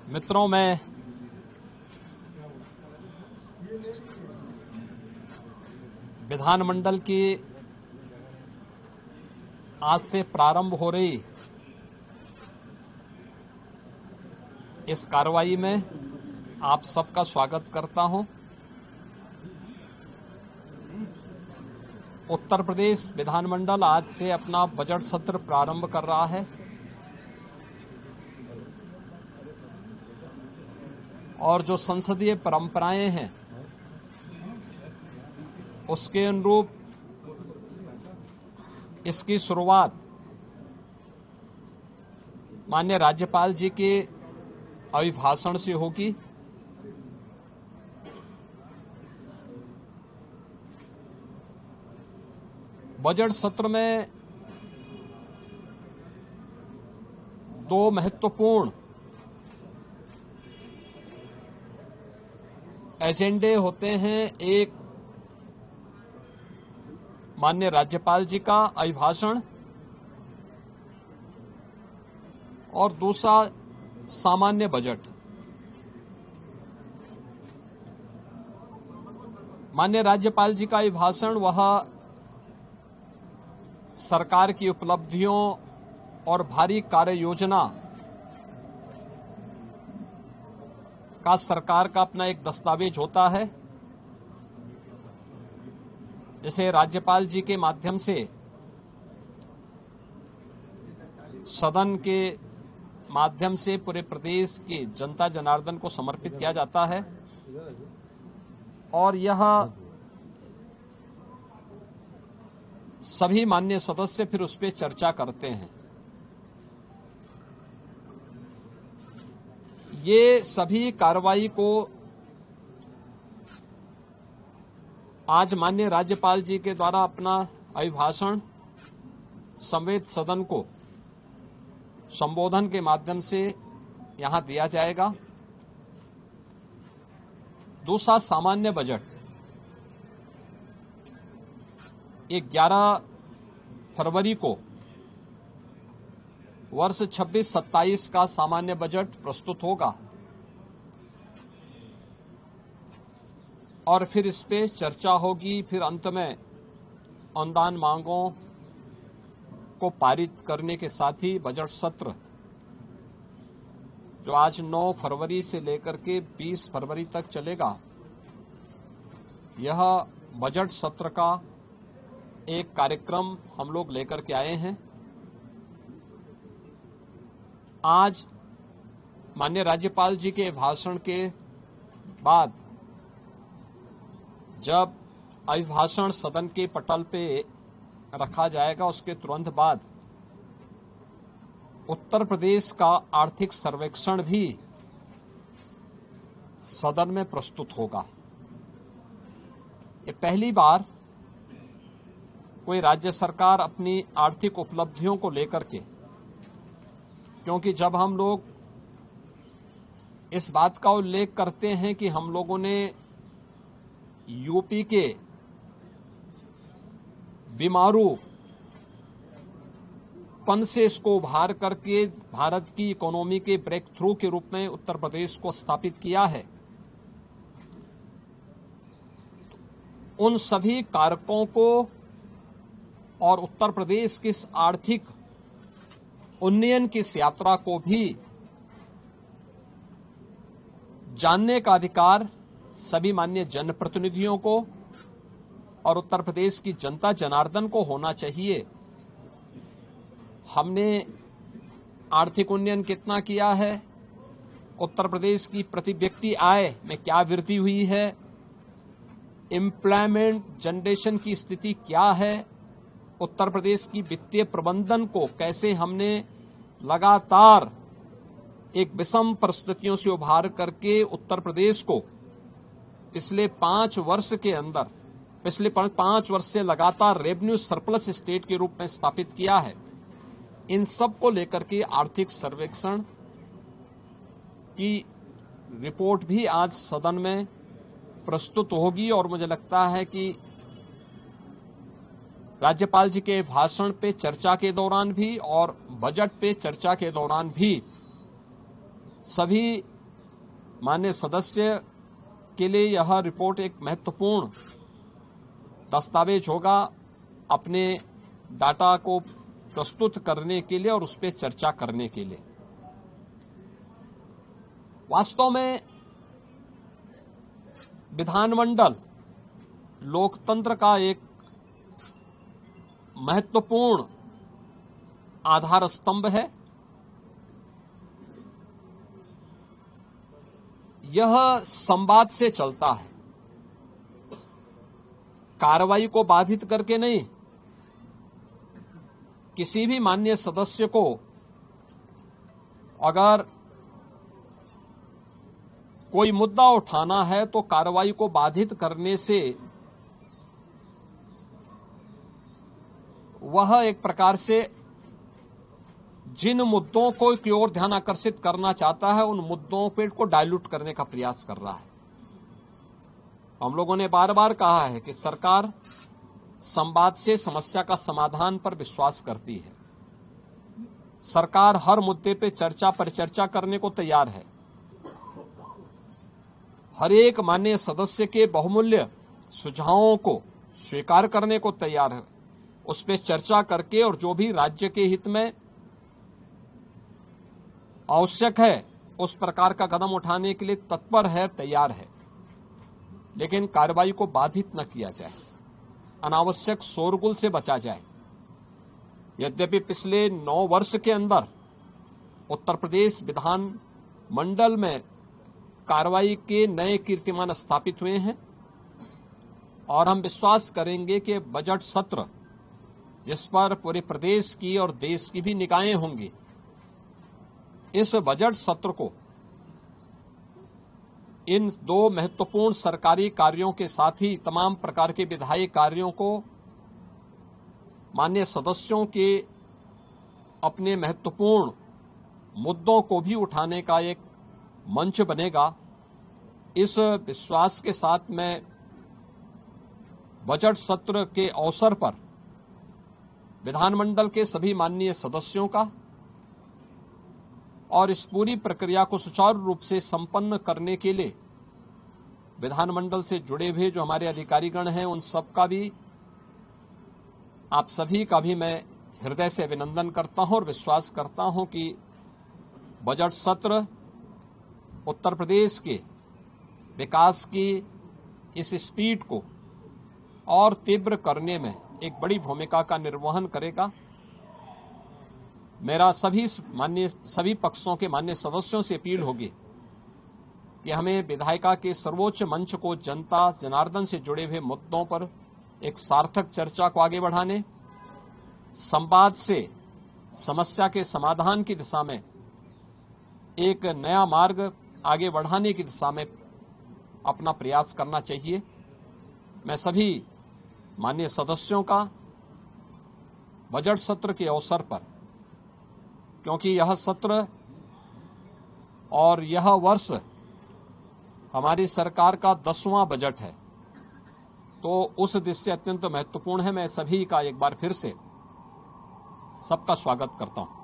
मित्रों, मैं विधानमंडल की आज से प्रारंभ हो रही इस कार्रवाई में आप सबका स्वागत करता हूं। उत्तर प्रदेश विधानमंडल आज से अपना बजट सत्र प्रारंभ कर रहा है और जो संसदीय परंपराएं हैं उसके अनुरूप इसकी शुरुआत माननीय राज्यपाल जी के अभिभाषण से होगी। बजट सत्र में दो महत्वपूर्ण एजेंडे होते हैं। एक माननीय राज्यपाल जी का अभिभाषण और दूसरा सामान्य बजट। माननीय राज्यपाल जी का अभिभाषण वह सरकार की उपलब्धियों और भारी कार्य योजना का सरकार का अपना एक दस्तावेज होता है, जिसे राज्यपाल जी के माध्यम से सदन के माध्यम से पूरे प्रदेश की जनता जनार्दन को समर्पित किया जाता है और यह सभी माननीय सदस्य फिर उस पर चर्चा करते हैं। ये सभी कार्रवाई को आज माननीय राज्यपाल जी के द्वारा अपना अभिभाषण समेत सदन को संबोधन के माध्यम से यहां दिया जाएगा। दूसरा सामान्य बजट 11 फरवरी को वर्ष 26-27 का सामान्य बजट प्रस्तुत होगा और फिर इस पे चर्चा होगी। फिर अंत में अनुदान मांगों को पारित करने के साथ ही बजट सत्र जो आज 9 फरवरी से लेकर के 20 फरवरी तक चलेगा, यह बजट सत्र का एक कार्यक्रम हम लोग लेकर के आए हैं। आज माननीय राज्यपाल जी के भाषण के बाद जब अभिभाषण सदन के पटल पे रखा जाएगा, उसके तुरंत बाद उत्तर प्रदेश का आर्थिक सर्वेक्षण भी सदन में प्रस्तुत होगा। ये पहली बार कोई राज्य सरकार अपनी आर्थिक उपलब्धियों को लेकर के, क्योंकि जब हम लोग इस बात का उल्लेख करते हैं कि हम लोगों ने यूपी के बीमारूपन से इसको उभार करके भारत की इकोनॉमी के ब्रेक थ्रू के रूप में उत्तर प्रदेश को स्थापित किया है, उन सभी कारकों को और उत्तर प्रदेश की इस आर्थिक उन्नयन की इस यात्रा को भी जानने का अधिकार सभी माननीय जनप्रतिनिधियों को और उत्तर प्रदेश की जनता जनार्दन को होना चाहिए। हमने आर्थिक उन्नयन कितना किया है, उत्तर प्रदेश की प्रति व्यक्ति आय में क्या वृद्धि हुई है, एम्प्लॉयमेंट जनरेशन की स्थिति क्या है, उत्तर प्रदेश की वित्तीय प्रबंधन को कैसे हमने लगातार एक विषम परिस्थितियों से उभार करके उत्तर प्रदेश को पिछले 5 वर्ष के अंदर, पिछले 5 वर्ष से लगातार रेवेन्यू सरप्लस स्टेट के रूप में स्थापित किया है। इन सब को लेकर के आर्थिक सर्वेक्षण की रिपोर्ट भी आज सदन में प्रस्तुत होगी और मुझे लगता है कि राज्यपाल जी के भाषण पे चर्चा के दौरान भी और बजट पे चर्चा के दौरान भी सभी माननीय सदस्य के लिए यह रिपोर्ट एक महत्वपूर्ण दस्तावेज होगा अपने डाटा को प्रस्तुत करने के लिए और उस पर चर्चा करने के लिए। वास्तव में विधानमंडल लोकतंत्र का एक महत्वपूर्ण आधार स्तंभ है। यह संवाद से चलता है, कार्रवाई को बाधित करके नहीं। किसी भी माननीय सदस्य को अगर कोई मुद्दा उठाना है तो कार्रवाई को बाधित करने से वह एक प्रकार से जिन मुद्दों को की ओर ध्यान आकर्षित करना चाहता है उन मुद्दों पे को डाइल्यूट करने का प्रयास कर रहा है। हम लोगों ने बार बार कहा है कि सरकार संवाद से समस्या का समाधान पर विश्वास करती है। सरकार हर मुद्दे पे चर्चा परिचर्चा करने को तैयार है। हर एक माननीय सदस्य के बहुमूल्य सुझावों को स्वीकार करने को तैयार है, उस पर चर्चा करके और जो भी राज्य के हित में आवश्यक है उस प्रकार का कदम उठाने के लिए तत्पर है, तैयार है। लेकिन कार्रवाई को बाधित न किया जाए, अनावश्यक शोरगुल से बचा जाए। यद्यपि पिछले 9 वर्ष के अंदर उत्तर प्रदेश विधान मंडल में कार्रवाई के नए कीर्तिमान स्थापित हुए हैं और हम विश्वास करेंगे कि बजट सत्र जिस पर पूरे प्रदेश की और देश की भी निगाहें होंगी, इस बजट सत्र को इन 2 महत्वपूर्ण सरकारी कार्यों के साथ ही तमाम प्रकार के विधायी कार्यों को माननीय सदस्यों के अपने महत्वपूर्ण मुद्दों को भी उठाने का एक मंच बनेगा। इस विश्वास के साथ मैं बजट सत्र के अवसर पर विधानमंडल के सभी माननीय सदस्यों का और इस पूरी प्रक्रिया को सुचारू रूप से संपन्न करने के लिए विधानमंडल से जुड़े हुए जो हमारे अधिकारीगण हैं उन सब का भी, आप सभी का भी मैं हृदय से अभिनंदन करता हूं और विश्वास करता हूं कि बजट सत्र उत्तर प्रदेश के विकास की इस स्पीड को और तीव्र करने में एक बड़ी भूमिका का निर्वहन करेगा। मेरा सभी पक्षों के माननीय सदस्यों से अपील होगी कि हमें विधायिका के सर्वोच्च मंच को जनता जनार्दन से जुड़े हुए मुद्दों पर एक सार्थक चर्चा को आगे बढ़ाने, संवाद से समस्या के समाधान की दिशा में एक नया मार्ग आगे बढ़ाने की दिशा में अपना प्रयास करना चाहिए। मैं सभी माननीय सदस्यों का बजट सत्र के अवसर पर, क्योंकि यह सत्र और यह वर्ष हमारी सरकार का 10वां बजट है, तो उस दृष्टि अत्यंत महत्वपूर्ण है। मैं सभी का एक बार फिर से सबका स्वागत करता हूं।